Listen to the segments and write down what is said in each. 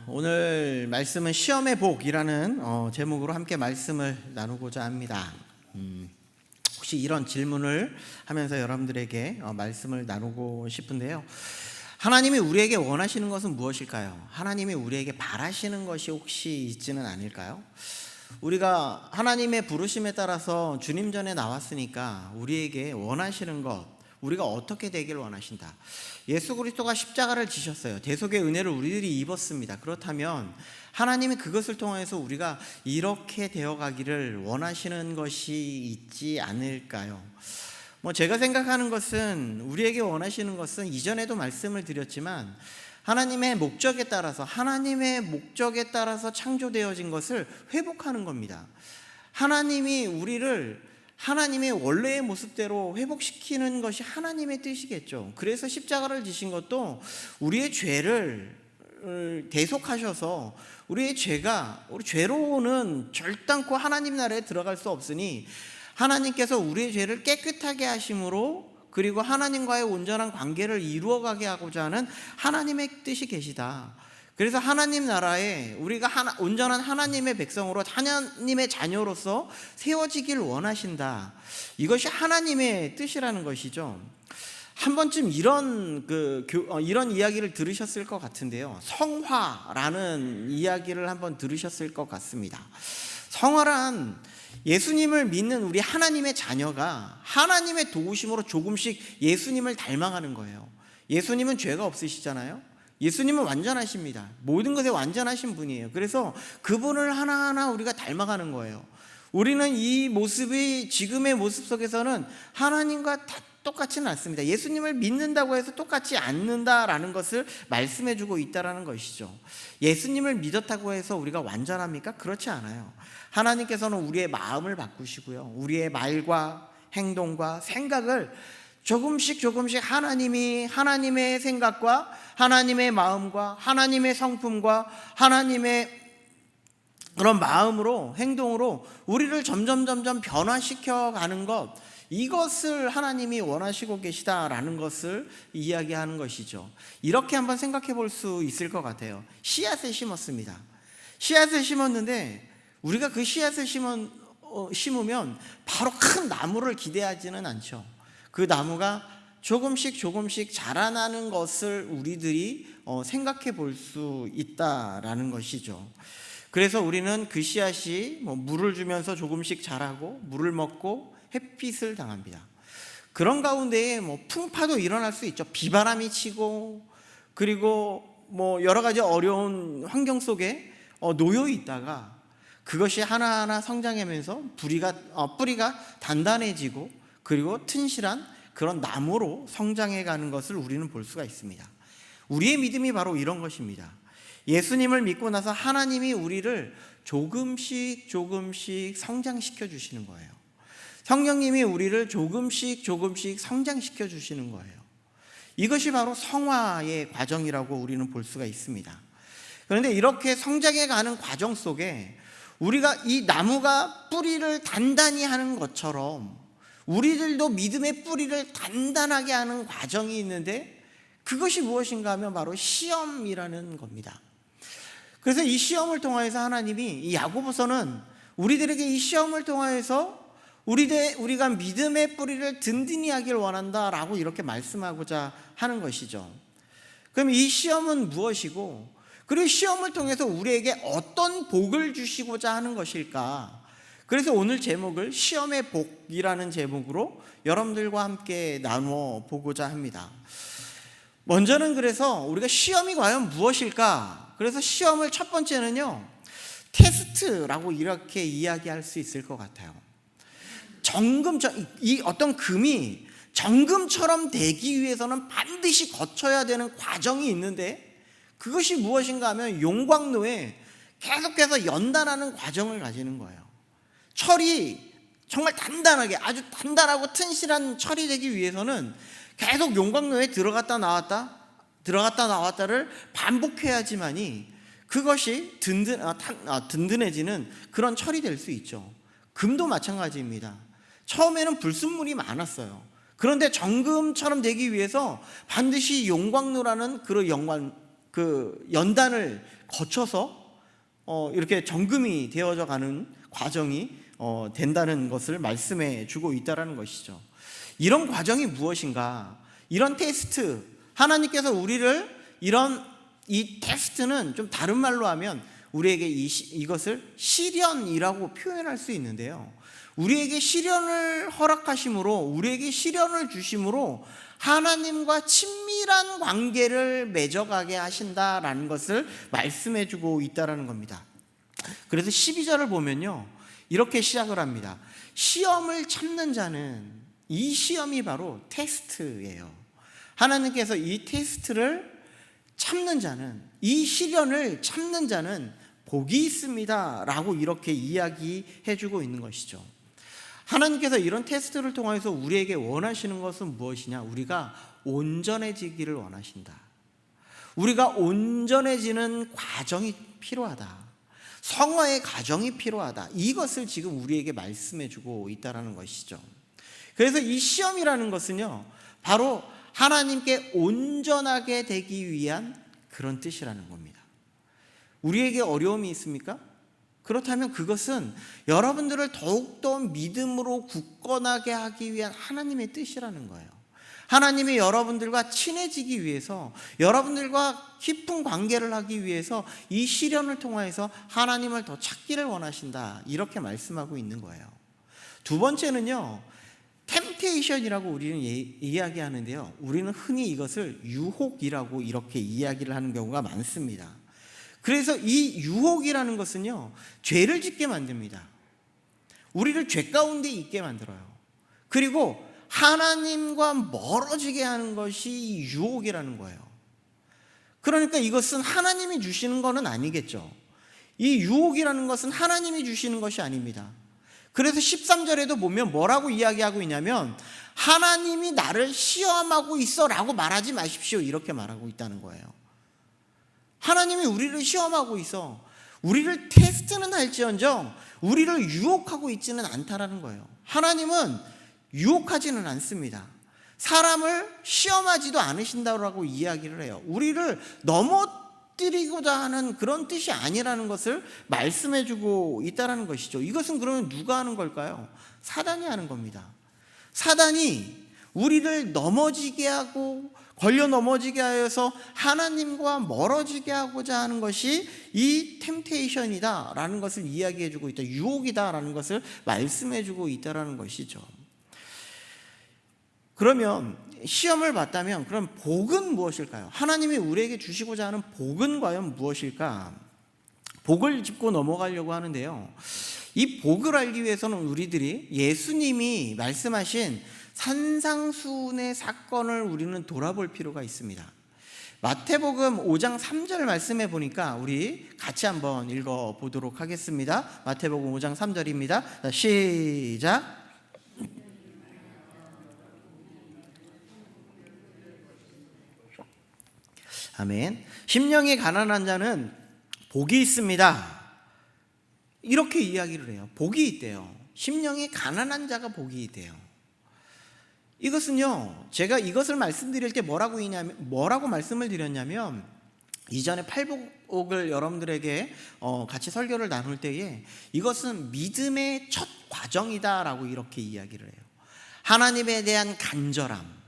오늘 말씀은 시험의 복이라는 제목으로 함께 말씀을 나누고자 합니다. 혹시 이런 질문을 하면서 여러분들에게 말씀을 나누고 싶은데요. 하나님이 우리에게 원하시는 것은 무엇일까요? 하나님이 우리에게 바라시는 것이 혹시 있지는 않을까요? 우리가 하나님의 부르심에 따라서 주님 전에 나왔으니까 우리에게 원하시는 것, 우리가 어떻게 되길 원하신다. 예수 그리스도가 십자가를 지셨어요. 대속의 은혜를 우리들이 입었습니다. 그렇다면 하나님이 그것을 통해서 우리가 이렇게 되어가기를 원하시는 것이 있지 않을까요? 제가 생각하는 것은, 우리에게 원하시는 것은 이전에도 말씀을 드렸지만 하나님의 목적에 따라서 창조되어진 것을 회복하는 겁니다. 하나님이 우리를 하나님의 원래의 모습대로 회복시키는 것이 하나님의 뜻이겠죠. 그래서 십자가를 지신 것도 우리의 죄를 대속하셔서 우리 죄로는 결단코 하나님 나라에 들어갈 수 없으니 하나님께서 우리의 죄를 깨끗하게 하심으로, 그리고 하나님과의 온전한 관계를 이루어가게 하고자 하는 하나님의 뜻이 계시다. 그래서 하나님 나라에 우리가 온전한 하나님의 백성으로, 하나님의 자녀로서 세워지길 원하신다. 이것이 하나님의 뜻이라는 것이죠. 한 번쯤 이런 이야기를 들으셨을 것 같은데요. 성화라는 이야기를 한번 들으셨을 것 같습니다. 성화란 예수님을 믿는 우리 하나님의 자녀가 하나님의 도우심으로 조금씩 예수님을 닮아가는 거예요. 예수님은 죄가 없으시잖아요. 예수님은 완전하십니다. 모든 것에 완전하신 분이에요. 그래서 그분을 하나하나 우리가 닮아가는 거예요. 우리는 이 모습이, 지금의 모습 속에서는 하나님과 다 똑같지는 않습니다. 예수님을 믿는다고 해서 똑같지 않는다라는 것을 말씀해주고 있다는 것이죠. 예수님을 믿었다고 해서 우리가 완전합니까? 그렇지 않아요. 하나님께서는 우리의 마음을 바꾸시고요, 우리의 말과 행동과 생각을 조금씩 하나님의 생각과 하나님의 마음과 하나님의 성품과 하나님의 그런 마음으로, 행동으로 우리를 점점 변화시켜 가는 것, 이것을 하나님이 원하시고 계시다라는 것을 이야기하는 것이죠. 이렇게 한번 생각해 볼 수 있을 것 같아요. 씨앗을 심었습니다. 씨앗을 심었는데 우리가 그 씨앗을 심으면 바로 큰 나무를 기대하지는 않죠. 그 나무가 조금씩 자라나는 것을 우리들이 생각해 볼 수 있다라는 것이죠. 그래서 우리는 그 씨앗이 물을 주면서 조금씩 자라고 물을 먹고 햇빛을 당합니다. 그런 가운데에 풍파도 일어날 수 있죠. 비바람이 치고, 그리고 여러 가지 어려운 환경 속에 놓여 있다가 그것이 하나하나 성장하면서 뿌리가 단단해지고, 그리고 튼실한 그런 나무로 성장해 가는 것을 우리는 볼 수가 있습니다. 우리의 믿음이 바로 이런 것입니다. 예수님을 믿고 나서 하나님이 우리를 조금씩 성장시켜 주시는 거예요. 성령님이 우리를 조금씩 성장시켜 주시는 거예요. 이것이 바로 성화의 과정이라고 우리는 볼 수가 있습니다. 그런데 이렇게 성장해 가는 과정 속에 우리가 이 나무가 뿌리를 단단히 하는 것처럼 우리들도 믿음의 뿌리를 단단하게 하는 과정이 있는데, 그것이 무엇인가 하면 바로 시험이라는 겁니다. 그래서 이 시험을 통해서 하나님이, 이 야고보서는 우리들에게 이 시험을 통해서 우리가 믿음의 뿌리를 든든히 하길 원한다라고 이렇게 말씀하고자 하는 것이죠. 그럼 이 시험은 무엇이고, 그리고 시험을 통해서 우리에게 어떤 복을 주시고자 하는 것일까? 그래서 오늘 제목을 시험의 복이라는 제목으로 여러분들과 함께 나누어 보고자 합니다. 먼저는 그래서 우리가 시험이 과연 무엇일까? 그래서 시험을 첫 번째는요, 테스트라고 이렇게 이야기할 수 있을 것 같아요. 이 어떤 금이 정금처럼 되기 위해서는 반드시 거쳐야 되는 과정이 있는데, 그것이 무엇인가 하면 용광로에 계속해서 연단하는 과정을 가지는 거예요. 철이 정말 단단하게, 아주 단단하고 튼실한 철이 되기 위해서는 계속 용광로에 들어갔다 나왔다를 반복해야지만이 그것이 든든해지는 그런 철이 될 수 있죠. 금도 마찬가지입니다. 처음에는 불순물이 많았어요. 그런데 정금처럼 되기 위해서 반드시 용광로라는 그런 그 연단을 거쳐서 이렇게 정금이 되어져 가는 과정이 된다는 것을 말씀해 주고 있다는 것이죠. 이런 과정이 무엇인가? 이런 테스트, 하나님께서 우리를 이 테스트는 좀 다른 말로 하면 우리에게 이것을 시련이라고 표현할 수 있는데요. 우리에게 시련을 허락하심으로, 우리에게 시련을 주심으로 하나님과 친밀한 관계를 맺어가게 하신다라는 것을 말씀해 주고 있다는 겁니다. 그래서 12절을 보면요, 이렇게 시작을 합니다. 시험을 참는 자는, 이 시험이 바로 테스트예요. 하나님께서 이 테스트를 참는 자는, 이 시련을 참는 자는 복이 있습니다 라고 이렇게 이야기해 주고 있는 것이죠. 하나님께서 이런 테스트를 통해서 우리에게 원하시는 것은 무엇이냐? 우리가 온전해지기를 원하신다. 우리가 온전해지는 과정이 필요하다. 성화의 과정이 필요하다. 이것을 지금 우리에게 말씀해 주고 있다는 것이죠. 그래서 이 시험이라는 것은요, 바로 하나님께 온전하게 되기 위한 그런 뜻이라는 겁니다. 우리에게 어려움이 있습니까? 그렇다면 그것은 여러분들을 더욱더 믿음으로 굳건하게 하기 위한 하나님의 뜻이라는 거예요. 하나님이 여러분들과 친해지기 위해서, 여러분들과 깊은 관계를 하기 위해서 이 시련을 통해서 하나님을 더 찾기를 원하신다, 이렇게 말씀하고 있는 거예요. 두 번째는요, 템테이션이라고 우리는 이야기하는데요, 우리는 흔히 이것을 유혹이라고 이렇게 이야기를 하는 경우가 많습니다. 그래서 이 유혹이라는 것은요, 죄를 짓게 만듭니다. 우리를 죄 가운데 있게 만들어요. 그리고 하나님과 멀어지게 하는 것이 유혹이라는 거예요. 그러니까 이것은 하나님이 주시는 것은 아니겠죠. 이 유혹이라는 것은 하나님이 주시는 것이 아닙니다. 그래서 13절에도 보면 뭐라고 이야기하고 있냐면, 하나님이 나를 시험하고 있어 라고 말하지 마십시오, 이렇게 말하고 있다는 거예요. 하나님이 우리를 시험하고 있어, 우리를 테스트는 할지언정 우리를 유혹하고 있지는 않다라는 거예요. 하나님은 유혹하지는 않습니다. 사람을 시험하지도 않으신다고 이야기를 해요. 우리를 넘어뜨리고자 하는 그런 뜻이 아니라는 것을 말씀해 주고 있다는 것이죠. 이것은 그러면 누가 하는 걸까요? 사단이 하는 겁니다. 사단이 우리를 넘어지게 하고 걸려 넘어지게 하여서 하나님과 멀어지게 하고자 하는 것이 이 템테이션이다 라는 것을 이야기해 주고 있다, 유혹이다 라는 것을 말씀해 주고 있다는 것이죠. 그러면 시험을 받다면 그럼 복은 무엇일까요? 하나님이 우리에게 주시고자 하는 복은 과연 무엇일까? 복을 짚고 넘어가려고 하는데요, 이 복을 알기 위해서는 우리들이 예수님이 말씀하신 산상수훈의 사건을 우리는 돌아볼 필요가 있습니다. 마태복음 5장 3절 말씀해 보니까 우리 같이 한번 읽어보도록 하겠습니다. 마태복음 5장 3절입니다. 시작. 아멘. 심령이 가난한 자는 복이 있습니다, 이렇게 이야기를 해요. 복이 있대요. 심령이 가난한 자가 복이 있대요. 이것은요, 제가 이것을 말씀드릴 때 뭐라고 말씀을 드렸냐면, 이전에 팔복을 여러분들에게 같이 설교를 나눌 때에 이것은 믿음의 첫 과정이다라고 이렇게 이야기를 해요. 하나님에 대한 간절함,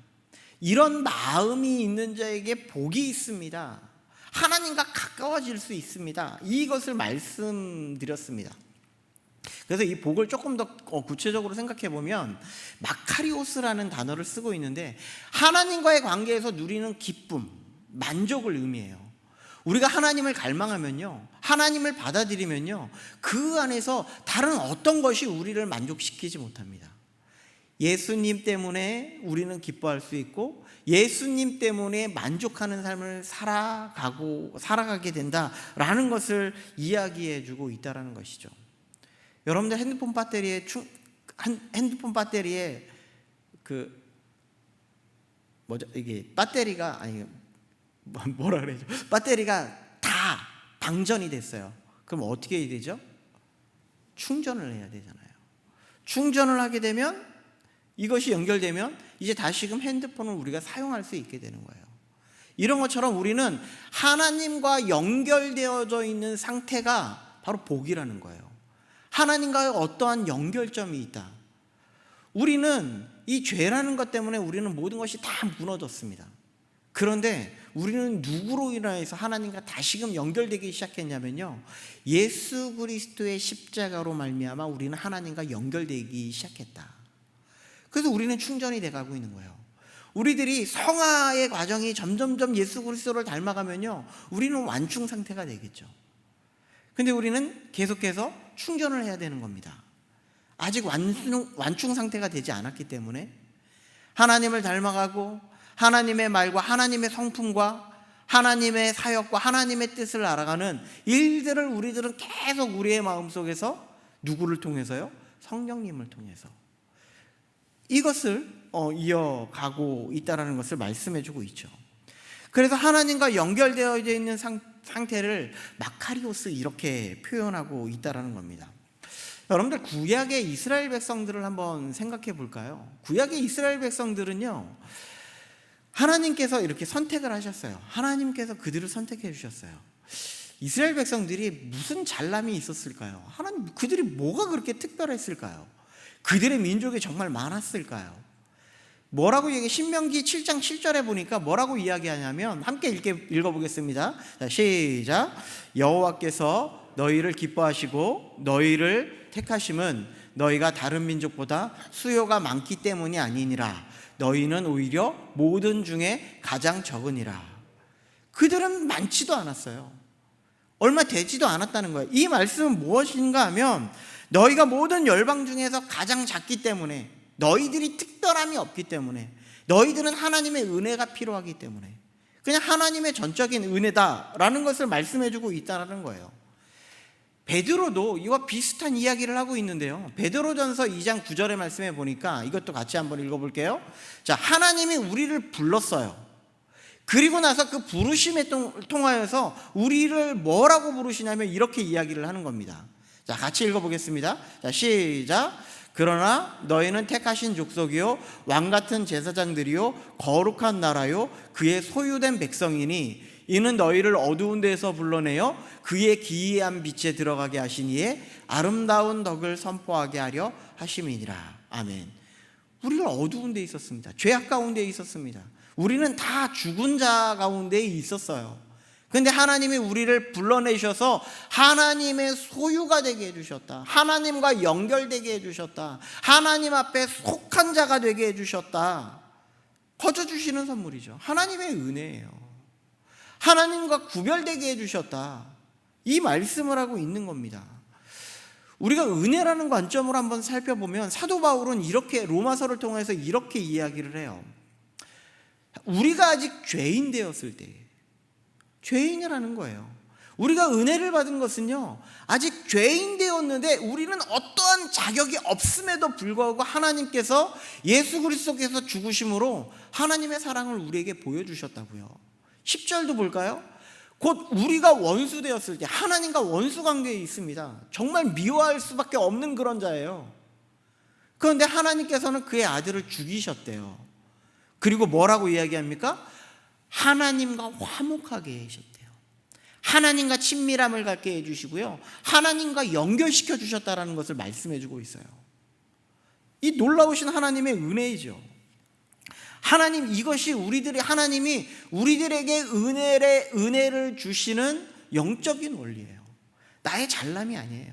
이런 마음이 있는 자에게 복이 있습니다. 하나님과 가까워질 수 있습니다. 이것을 말씀드렸습니다. 그래서 이 복을 조금 더 구체적으로 생각해 보면 마카리오스라는 단어를 쓰고 있는데, 하나님과의 관계에서 누리는 기쁨, 만족을 의미해요. 우리가 하나님을 갈망하면요, 하나님을 받아들이면요, 그 안에서 다른 어떤 것이 우리를 만족시키지 못합니다. 예수님 때문에 우리는 기뻐할 수 있고, 예수님 때문에 만족하는 삶을 살아가게 된다라는 것을 이야기해 주고 있다는 것이죠. 여러분들 핸드폰 배터리에 이게 배터리가 배터리가 다 방전이 됐어요. 그럼 어떻게 해야 되죠? 충전을 해야 되잖아요. 충전을 하게 되면, 이것이 연결되면 이제 다시금 핸드폰을 우리가 사용할 수 있게 되는 거예요. 이런 것처럼 우리는 하나님과 연결되어져 있는 상태가 바로 복이라는 거예요. 하나님과의 어떠한 연결점이 있다. 우리는 이 죄라는 것 때문에 우리는 모든 것이 다 무너졌습니다. 그런데 우리는 누구로 인하여서 하나님과 다시금 연결되기 시작했냐면요, 예수 그리스도의 십자가로 말미암아 우리는 하나님과 연결되기 시작했다. 그래서 우리는 충전이 돼가고 있는 거예요. 우리들이 성화의 과정이 점점점 예수 그리스도를 닮아가면요, 우리는 완충 상태가 되겠죠. 근데 우리는 계속해서 충전을 해야 되는 겁니다. 아직 완충 상태가 되지 않았기 때문에 하나님을 닮아가고 하나님의 말과 하나님의 성품과 하나님의 사역과 하나님의 뜻을 알아가는 일들을 우리들은 계속 우리의 마음속에서 누구를 통해서요? 성령님을 통해서 이것을 이어가고 있다는 것을 말씀해주고 있죠. 그래서 하나님과 연결되어 있는 상태를 마카리오스 이렇게 표현하고 있다는 겁니다. 여러분들, 구약의 이스라엘 백성들을 한번 생각해 볼까요? 구약의 이스라엘 백성들은요, 하나님께서 이렇게 선택을 하셨어요. 하나님께서 그들을 선택해 주셨어요. 이스라엘 백성들이 무슨 잘남이 있었을까요? 하나님, 그들이 뭐가 그렇게 특별했을까요? 그들의 민족이 정말 많았을까요? 뭐라고 신명기 7장 7절에 보니까 뭐라고 이야기하냐면, 함께 읽어보겠습니다. 자, 시작. 여호와께서 너희를 기뻐하시고 너희를 택하심은 너희가 다른 민족보다 수요가 많기 때문이 아니니라. 너희는 오히려 모든 중에 가장 적으니라. 그들은 많지도 않았어요. 얼마 되지도 않았다는 거예요. 이 말씀은 무엇인가 하면, 너희가 모든 열방 중에서 가장 작기 때문에, 너희들이 특별함이 없기 때문에, 너희들은 하나님의 은혜가 필요하기 때문에, 그냥 하나님의 전적인 은혜다라는 것을 말씀해주고 있다는 거예요. 베드로도 이와 비슷한 이야기를 하고 있는데요, 베드로전서 2장 9절의 말씀에 보니까 이것도 같이 한번 읽어볼게요. 자, 하나님이 우리를 불렀어요. 그리고 나서 그 부르심에 통하여서 우리를 뭐라고 부르시냐면 이렇게 이야기를 하는 겁니다. 자, 같이 읽어보겠습니다. 자, 시작. 그러나 너희는 택하신 족속이요 왕같은 제사장들이요 거룩한 나라요 그의 소유된 백성이니, 이는 너희를 어두운 데에서 불러내어 그의 기이한 빛에 들어가게 하시니에 아름다운 덕을 선포하게 하려 하심이니라. 아멘. 우리는 어두운 데에 있었습니다. 죄악 가운데 있었습니다. 우리는 다 죽은 자 가운데 있었어요. 그런데 하나님이 우리를 불러내셔서 하나님의 소유가 되게 해주셨다. 하나님과 연결되게 해주셨다. 하나님 앞에 속한 자가 되게 해주셨다. 거저 주시는 선물이죠. 하나님의 은혜예요. 하나님과 구별되게 해주셨다. 이 말씀을 하고 있는 겁니다. 우리가 은혜라는 관점으로 한번 살펴보면 사도 바울은 이렇게 로마서를 통해서 이렇게 이야기를 해요. 우리가 아직 죄인 되었을 때, 죄인이라는 거예요. 우리가 은혜를 받은 것은요, 아직 죄인 되었는데 우리는 어떠한 자격이 없음에도 불구하고 하나님께서 예수 그리스도께서 죽으심으로 하나님의 사랑을 우리에게 보여주셨다고요. 10절도 볼까요? 곧 우리가 원수 되었을 때, 하나님과 원수 관계에 있습니다. 정말 미워할 수밖에 없는 그런 자예요. 그런데 하나님께서는 그의 아들을 죽이셨대요. 그리고 뭐라고 이야기합니까? 하나님과 화목하게 하셨대요. 하나님과 친밀함을 갖게 해주시고요, 하나님과 연결시켜 주셨다는 것을 말씀해 주고 있어요. 이 놀라우신 하나님의 은혜이죠. 하나님, 이것이 하나님이 우리들에게 은혜를 주시는 영적인 원리예요. 나의 잘남이 아니에요.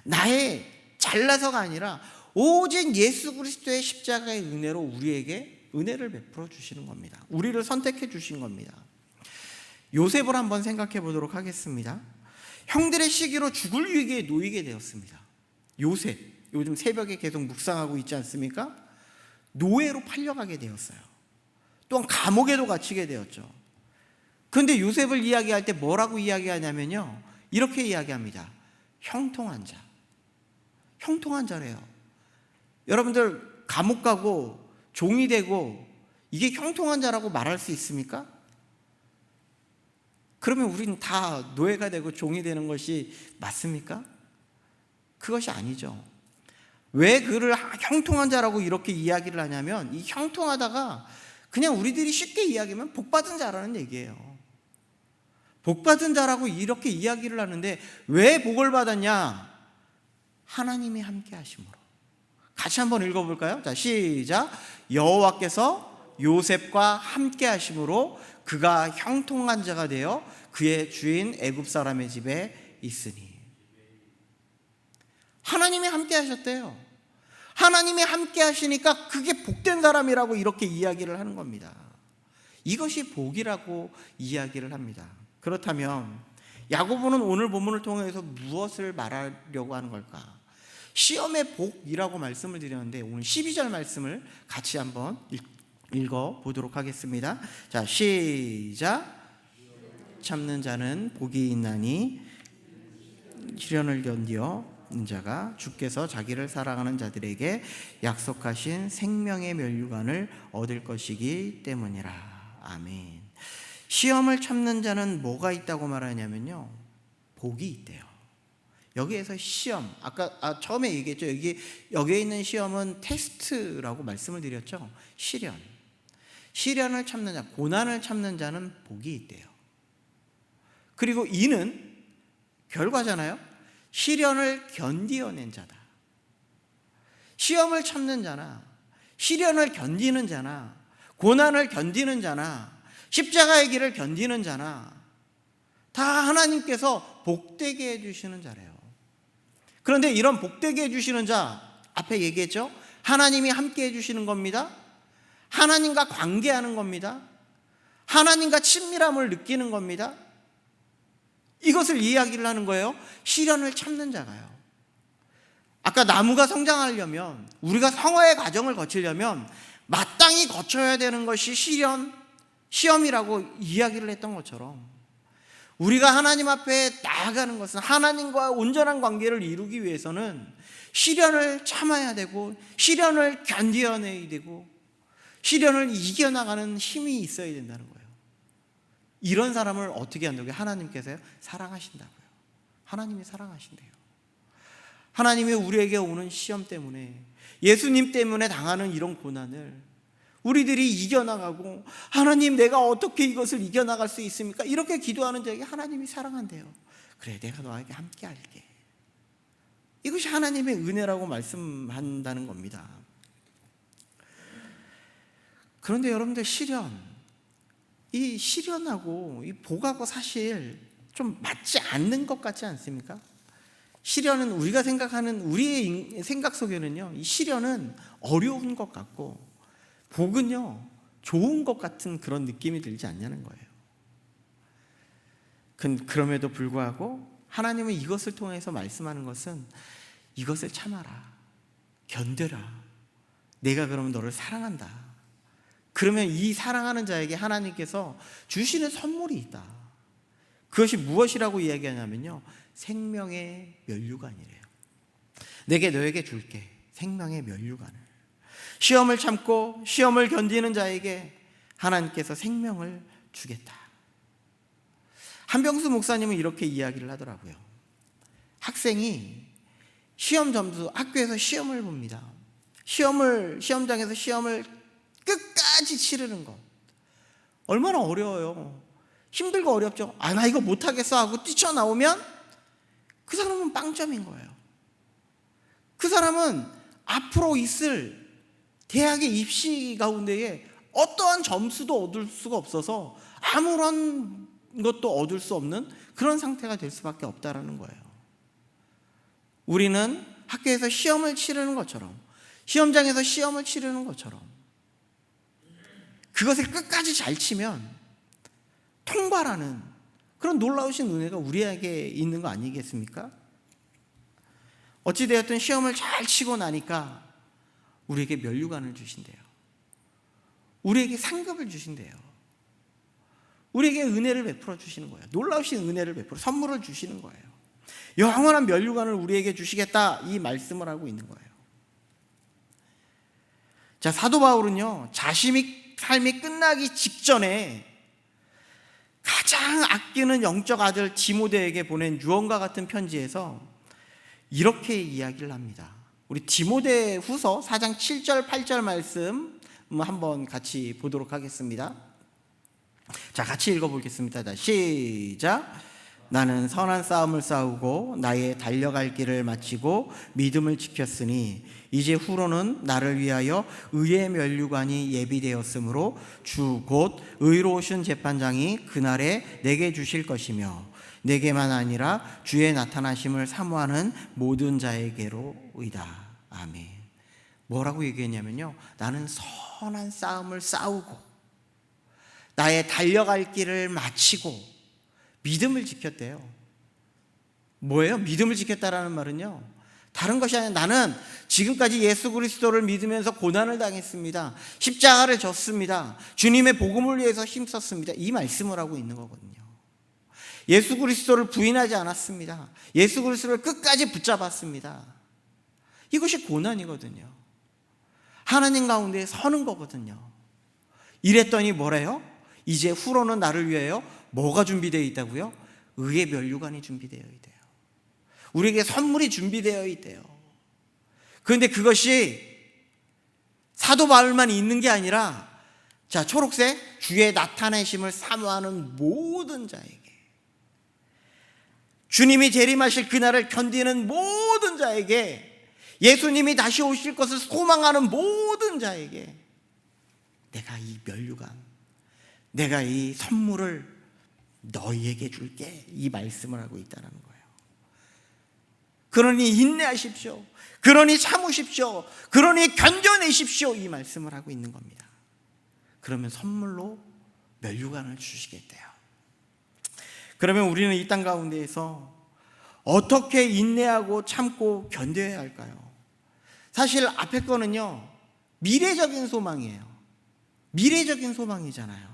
나의 잘나서가 아니라 오직 예수 그리스도의 십자가의 은혜로 우리에게 은혜를 베풀어 주시는 겁니다. 우리를 선택해 주신 겁니다. 요셉을 한번 생각해 보도록 하겠습니다. 형들의 시기로 죽을 위기에 놓이게 되었습니다. 요셉, 요즘 새벽에 계속 묵상하고 있지 않습니까? 노예로 팔려가게 되었어요. 또한 감옥에도 갇히게 되었죠. 그런데 요셉을 이야기할 때 뭐라고 이야기하냐면요, 이렇게 이야기합니다. 형통한 자. 형통한 자래요. 여러분들, 감옥 가고 종이 되고 이게 형통한 자라고 말할 수 있습니까? 그러면 우리는 다 노예가 되고 종이 되는 것이 맞습니까? 그것이 아니죠. 왜 그를 형통한 자라고 이렇게 이야기를 하냐면, 이 형통하다가 그냥 우리들이 쉽게 이야기하면 복받은 자라는 얘기예요. 복받은 자라고 이렇게 이야기를 하는데 왜 복을 받았냐? 하나님이 함께 하심으로. 같이 한번 읽어볼까요? 자, 시작. 여호와께서 요셉과 함께 하심으로 그가 형통한 자가 되어 그의 주인 애굽 사람의 집에 있으니. 하나님이 함께 하셨대요. 하나님이 함께 하시니까 그게 복된 사람이라고 이렇게 이야기를 하는 겁니다. 이것이 복이라고 이야기를 합니다. 그렇다면 야고보는 오늘 본문을 통해서 무엇을 말하려고 하는 걸까? 시험의 복이라고 말씀을 드렸는데 오늘 12절 말씀을 같이 한번 읽어보도록 하겠습니다. 자, 시작. 참는 자는 복이 있나니 시련을 견디는 자가 주께서 자기를 사랑하는 자들에게 약속하신 생명의 면류관을 얻을 것이기 때문이라. 아멘. 시험을 참는 자는 뭐가 있다고 말하냐면요, 복이 있대요. 여기에서 시험, 아까 처음에 얘기했죠. 여기에 있는 시험은 테스트라고 말씀을 드렸죠. 시련을 참는 자, 고난을 참는 자는 복이 있대요. 그리고 이는 결과잖아요. 시련을 견디어낸 자다. 시험을 참는 자나 시련을 견디는 자나 고난을 견디는 자나 십자가의 길을 견디는 자나 다 하나님께서 복되게 해주시는 자래요. 그런데 이런 복되게 해주시는 자, 앞에 얘기했죠. 하나님이 함께 해주시는 겁니다. 하나님과 관계하는 겁니다. 하나님과 친밀함을 느끼는 겁니다. 이것을 이야기를 하는 거예요. 시련을 참는 자가요. 아까 나무가 성장하려면, 우리가 성화의 과정을 거치려면 마땅히 거쳐야 되는 것이 시험이라고 이야기를 했던 것처럼, 우리가 하나님 앞에 나아가는 것은 하나님과 온전한 관계를 이루기 위해서는 시련을 참아야 되고 시련을 견뎌내야 되고 시련을 이겨나가는 힘이 있어야 된다는 거예요. 이런 사람을 어떻게 한다고요? 하나님께서요? 사랑하신다고요. 하나님이 사랑하신대요. 하나님이 우리에게 오는 시험 때문에, 예수님 때문에 당하는 이런 고난을 우리들이 이겨나가고, 하나님 내가 어떻게 이것을 이겨나갈 수 있습니까? 이렇게 기도하는 자에게 하나님이 사랑한대요. 그래, 내가 너에게 함께 할게. 이것이 하나님의 은혜라고 말씀한다는 겁니다. 그런데 여러분들, 이 시련하고 이 복하고 사실 좀 맞지 않는 것 같지 않습니까? 시련은 우리가 생각하는, 우리의 생각 속에는요, 이 시련은 어려운 것 같고 복은요 좋은 것 같은 그런 느낌이 들지 않냐는 거예요. 그럼에도 불구하고 하나님은 이것을 통해서 말씀하는 것은, 이것을 참아라, 견뎌라, 내가 그러면 너를 사랑한다. 그러면 이 사랑하는 자에게 하나님께서 주시는 선물이 있다. 그것이 무엇이라고 이야기하냐면요, 생명의 면류관이래요. 너에게 줄게, 생명의 면류관을. 시험을 참고 시험을 견디는 자에게 하나님께서 생명을 주겠다. 한병수 목사님은 이렇게 이야기를 하더라고요. 학생이 시험 점수, 학교에서 시험을 봅니다. 시험장에서 시험을 끝까지 치르는 것, 얼마나 어려워요. 힘들고 어렵죠. 나 이거 못하겠어 하고 뛰쳐나오면 그 사람은 빵점인 거예요. 그 사람은 앞으로 있을 대학의 입시 가운데에 어떠한 점수도 얻을 수가 없어서 아무런 것도 얻을 수 없는 그런 상태가 될 수밖에 없다라는 거예요. 우리는 학교에서 시험을 치르는 것처럼, 시험장에서 시험을 치르는 것처럼, 그것을 끝까지 잘 치면 통과라는 그런 놀라우신 은혜가 우리에게 있는 거 아니겠습니까? 어찌되었든 시험을 잘 치고 나니까 우리에게 면류관을 주신대요. 우리에게 상급을 주신대요. 우리에게 은혜를 베풀어 주시는 거예요. 놀라우신 은혜를 베풀어 선물을 주시는 거예요. 영원한 면류관을 우리에게 주시겠다, 이 말씀을 하고 있는 거예요. 자, 사도 바울은요, 자신의 삶이 끝나기 직전에 가장 아끼는 영적 아들 디모데에게 보낸 유언과 같은 편지에서 이렇게 이야기를 합니다. 우리 디모데 후서 4장 7절 8절 말씀 한번 같이 보도록 하겠습니다. 자, 같이 읽어보겠습니다. 자, 시작. 나는 선한 싸움을 싸우고 나의 달려갈 길을 마치고 믿음을 지켰으니 이제 후로는 나를 위하여 의의 면류관이 예비되었으므로 주 곧 의로우신 재판장이 그날에 내게 주실 것이며 내게만 아니라 주의 나타나심을 사모하는 모든 자에게로이다. 아멘. 뭐라고 얘기했냐면요, 나는 선한 싸움을 싸우고 나의 달려갈 길을 마치고 믿음을 지켰대요. 뭐예요? 믿음을 지켰다라는 말은요, 다른 것이 아니라 나는 지금까지 예수 그리스도를 믿으면서 고난을 당했습니다. 십자가를 졌습니다. 주님의 복음을 위해서 힘썼습니다. 이 말씀을 하고 있는 거거든요. 예수 그리스도를 부인하지 않았습니다. 예수 그리스도를 끝까지 붙잡았습니다. 이것이 고난이거든요. 하나님 가운데 서는 거거든요. 이랬더니 뭐래요? 이제 후로는 나를 위하여 뭐가 준비되어 있다고요? 의의 면류관이 준비되어 있대요. 우리에게 선물이 준비되어 있대요. 그런데 그것이 사도 바울만 있는 게 아니라, 자, 초록색, 주의 나타내심을 사모하는 모든 자에게, 주님이 재림하실 그날을 견디는 모든 자에게, 예수님이 다시 오실 것을 소망하는 모든 자에게 내가 이 면류관, 내가 이 선물을 너희에게 줄게, 이 말씀을 하고 있다는 거예요. 그러니 인내하십시오. 그러니 참으십시오. 그러니 견뎌내십시오. 이 말씀을 하고 있는 겁니다. 그러면 선물로 면류관을 주시겠대요. 그러면 우리는 이 땅 가운데에서 어떻게 인내하고 참고 견뎌야 할까요? 사실 앞에 거는요, 미래적인 소망이에요. 미래적인 소망이잖아요.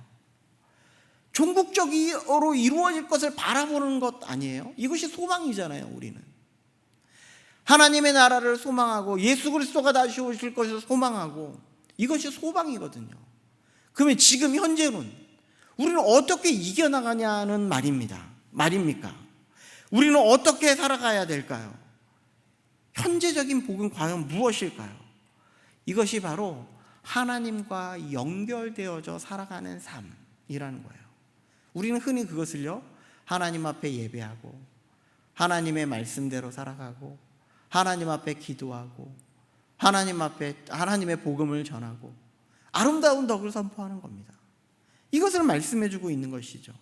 종국적으로 이루어질 것을 바라보는 것 아니에요? 이것이 소망이잖아요. 우리는 하나님의 나라를 소망하고 예수 그리스도가 다시 오실 것을 소망하고, 이것이 소망이거든요. 그러면 지금 현재는 우리는 어떻게 이겨나가냐는 말입니까? 우리는 어떻게 살아가야 될까요? 현재적인 복은 과연 무엇일까요? 이것이 바로 하나님과 연결되어져 살아가는 삶이라는 거예요. 우리는 흔히 그것을요, 하나님 앞에 예배하고 하나님의 말씀대로 살아가고 하나님 앞에 기도하고 하나님 앞에 하나님의 복음을 전하고 아름다운 덕을 선포하는 겁니다. 이것을 말씀해주고 있는 것이죠.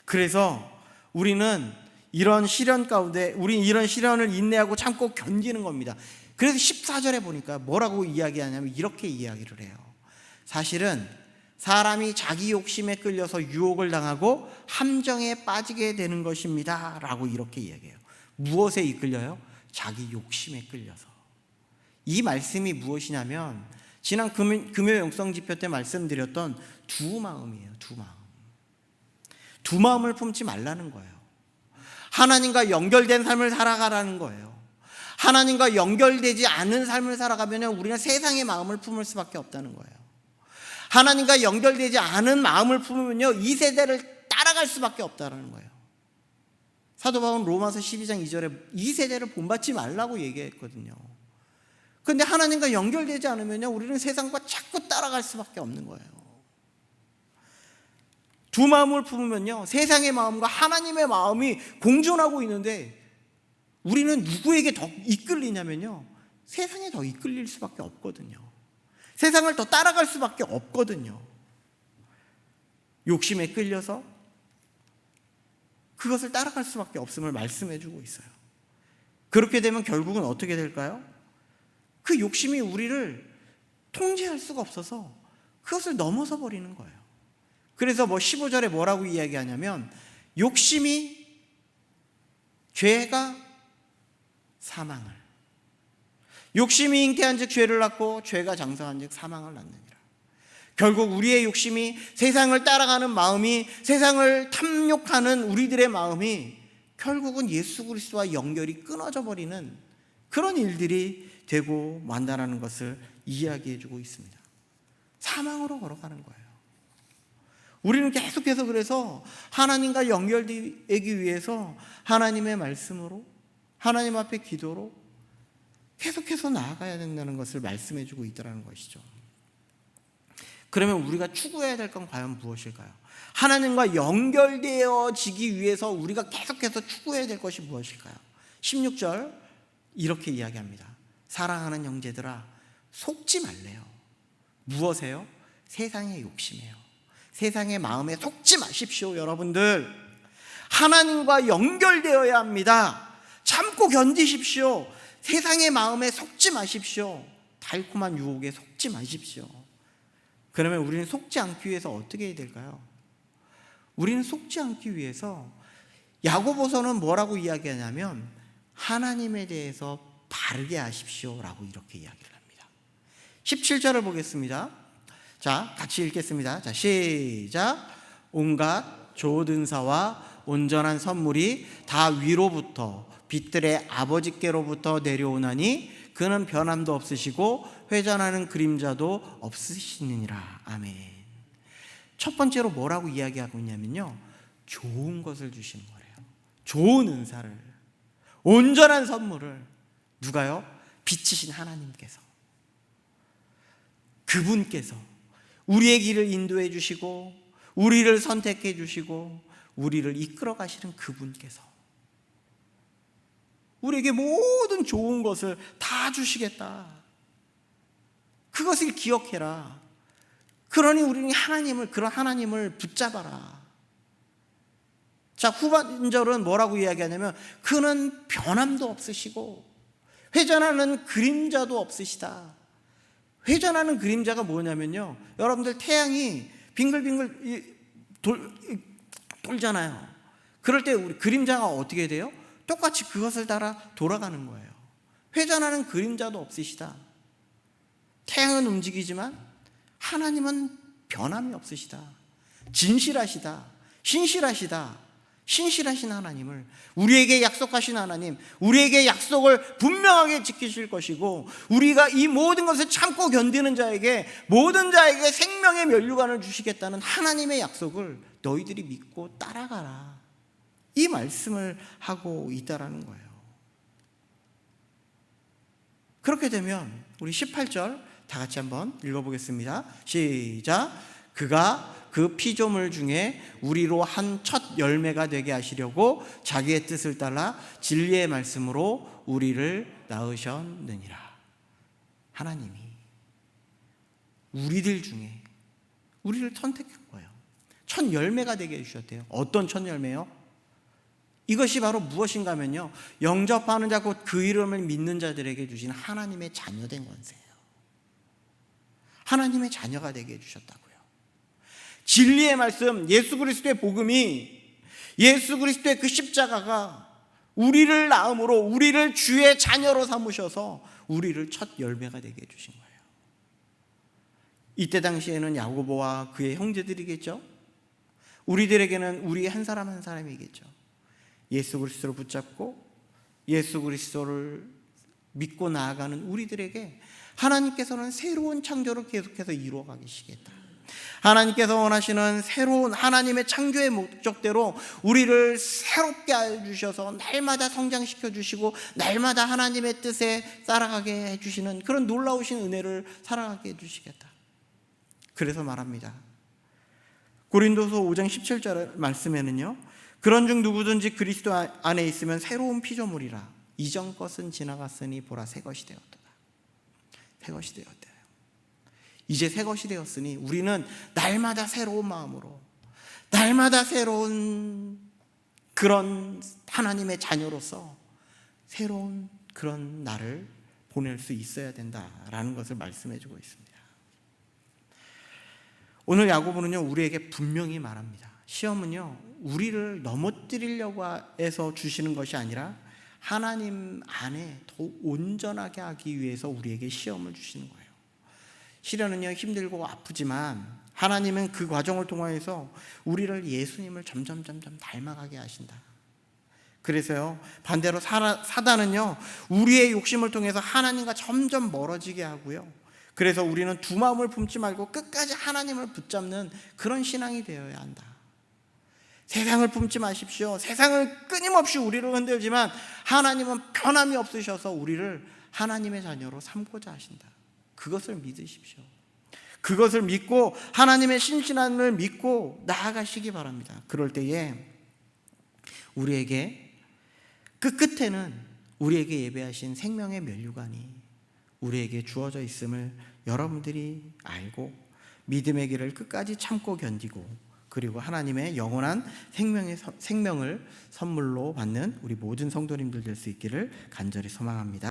그래서 우리는 이런 시련 가운데, 우리는 이런 시련을 인내하고 참고 견디는 겁니다. 그래서 14절에 보니까 뭐라고 이야기하냐면 이렇게 이야기를 해요. 사실은 사람이 자기 욕심에 끌려서 유혹을 당하고 함정에 빠지게 되는 것입니다 라고 이렇게 이야기해요. 무엇에 이끌려요? 자기 욕심에 끌려서. 이 말씀이 무엇이냐면 지난 금요 영성집회 때 말씀드렸던 두 마음이에요. 두 마음. 두 마음을 품지 말라는 거예요. 하나님과 연결된 삶을 살아가라는 거예요. 하나님과 연결되지 않은 삶을 살아가면 우리는 세상의 마음을 품을 수밖에 없다는 거예요. 하나님과 연결되지 않은 마음을 품으면요, 이 세대를 따라갈 수밖에 없다는 거예요. 사도 바울은 로마서 12장 2절에 이 세대를 본받지 말라고 얘기했거든요. 그런데 하나님과 연결되지 않으면요, 우리는 세상과 자꾸 따라갈 수밖에 없는 거예요. 두 마음을 품으면요, 세상의 마음과 하나님의 마음이 공존하고 있는데 우리는 누구에게 더 이끌리냐면요, 세상에 더 이끌릴 수밖에 없거든요. 세상을 더 따라갈 수밖에 없거든요. 욕심에 끌려서 그것을 따라갈 수밖에 없음을 말씀해 주고 있어요. 그렇게 되면 결국은 어떻게 될까요? 그 욕심이 우리를 통제할 수가 없어서 그것을 넘어서 버리는 거예요. 그래서 15절에 뭐라고 이야기하냐면 욕심이, 죄가 사망을, 욕심이 잉태한 즉 죄를 낳고 죄가 장성한 즉 사망을 낳느니라. 결국 우리의 욕심이, 세상을 따라가는 마음이, 세상을 탐욕하는 우리들의 마음이 결국은 예수 그리스도와 연결이 끊어져 버리는 그런 일들이 되고 만다라는 것을 이야기해 주고 있습니다. 사망으로 걸어가는 거예요. 우리는 계속해서 그래서 하나님과 연결되기 위해서 하나님의 말씀으로, 하나님 앞에 기도로 계속해서 나아가야 된다는 것을 말씀해 주고 있다는 것이죠. 그러면 우리가 추구해야 될 건 과연 무엇일까요? 하나님과 연결되어지기 위해서 우리가 계속해서 추구해야 될 것이 무엇일까요? 16절 이렇게 이야기합니다. 사랑하는 형제들아, 속지 말래요. 무엇에요? 세상의 욕심이에요. 세상의 마음에 속지 마십시오. 여러분들, 하나님과 연결되어야 합니다. 참고 견디십시오. 세상의 마음에 속지 마십시오. 달콤한 유혹에 속지 마십시오. 그러면 우리는 속지 않기 위해서 어떻게 해야 될까요? 우리는 속지 않기 위해서 야고보서는 뭐라고 이야기하냐면 하나님에 대해서 바르게 하십시오 라고 이렇게 이야기를 합니다. 17절을 보겠습니다. 자, 같이 읽겠습니다. 자, 시작. 온갖 좋은 은사와 온전한 선물이 다 위로부터 빛들의 아버지께로부터 내려오나니 그는 변함도 없으시고 회전하는 그림자도 없으시느니라. 아멘. 첫 번째로 뭐라고 이야기하고 있냐면요, 좋은 것을 주시는 거래요. 좋은 은사를, 온전한 선물을. 누가요? 빛이신 하나님께서, 그분께서 우리의 길을 인도해 주시고 우리를 선택해 주시고 우리를 이끌어 가시는 그분께서 우리에게 모든 좋은 것을 다 주시겠다. 그것을 기억해라. 그러니 우리는 그런 하나님을 붙잡아라. 자, 후반절은 뭐라고 이야기하냐면 그는 변함도 없으시고 회전하는 그림자도 없으시다. 회전하는 그림자가 뭐냐면요, 여러분들 태양이 빙글빙글 돌잖아요. 그럴 때 우리 그림자가 어떻게 돼요? 똑같이 그것을 따라 돌아가는 거예요. 회전하는 그림자도 없으시다. 태양은 움직이지만 하나님은 변함이 없으시다. 진실하시다. 신실하신 하나님을, 우리에게 약속하신 하나님, 우리에게 약속을 분명하게 지키실 것이고 우리가 이 모든 것을 참고 견디는 자에게, 모든 자에게 생명의 면류관을 주시겠다는 하나님의 약속을 너희들이 믿고 따라가라. 이 말씀을 하고 있다라는 거예요. 그렇게 되면 우리 18절 다 같이 한번 읽어보겠습니다. 시작. 그가 그 피조물 중에 우리로 한 첫 열매가 되게 하시려고 자기의 뜻을 따라 진리의 말씀으로 우리를 낳으셨느니라. 하나님이 우리들 중에 우리를 선택한 거예요. 첫 열매가 되게 해주셨대요. 어떤 첫 열매요? 이것이 바로 무엇인가 하면요, 영접하는 자 곧 그 이름을 믿는 자들에게 주신 하나님의 자녀된 권세예요. 하나님의 자녀가 되게 해주셨다고요. 진리의 말씀, 예수 그리스도의 복음이, 예수 그리스도의 그 십자가가 우리를 낳음으로 우리를 주의 자녀로 삼으셔서 우리를 첫 열매가 되게 해주신 거예요. 이때 당시에는 야고보와 그의 형제들이겠죠. 우리들에게는 우리 한 사람 한 사람이겠죠. 예수 그리스도를 붙잡고 예수 그리스도를 믿고 나아가는 우리들에게 하나님께서는 새로운 창조를 계속해서 이루어 가시겠다. 하나님께서 원하시는 새로운 하나님의 창조의 목적대로 우리를 새롭게 해주셔서 날마다 성장시켜 주시고 날마다 하나님의 뜻에 따라가게 해주시는 그런 놀라우신 은혜를 살아가게 해주시겠다. 그래서 말합니다. 고린도서 5장 17절 말씀에는요, 그런 중 누구든지 그리스도 안에 있으면 새로운 피조물이라. 이전 것은 지나갔으니 보라 새 것이 되었다. 새 것이 되었다. 이제 새 것이 되었으니 우리는 날마다 새로운 마음으로, 날마다 새로운 그런 하나님의 자녀로서 새로운 그런 날을 보낼 수 있어야 된다라는 것을 말씀해 주고 있습니다. 오늘 야고보는요, 우리에게 분명히 말합니다. 시험은요, 우리를 넘어뜨리려고 해서 주시는 것이 아니라 하나님 안에 더 온전하게 하기 위해서 우리에게 시험을 주시는 거예요. 시련은요, 힘들고 아프지만 하나님은 그 과정을 통해서 우리를 예수님을 점점 닮아가게 하신다. 그래서요, 반대로 사단은요, 우리의 욕심을 통해서 하나님과 점점 멀어지게 하고요, 그래서 우리는 두 마음을 품지 말고 끝까지 하나님을 붙잡는 그런 신앙이 되어야 한다. 세상을 품지 마십시오. 세상을 끊임없이 우리를 흔들지만 하나님은 변함이 없으셔서 우리를 하나님의 자녀로 삼고자 하신다. 그것을 믿으십시오. 그것을 믿고 하나님의 신실함을 믿고 나아가시기 바랍니다. 그럴 때에 우리에게 그 끝에는 우리에게 예배하신 생명의 면류관이 우리에게 주어져 있음을 여러분들이 알고 믿음의 길을 끝까지 참고 견디고 그리고 하나님의 영원한 생명을 선물로 받는 우리 모든 성도님들 될 수 있기를 간절히 소망합니다.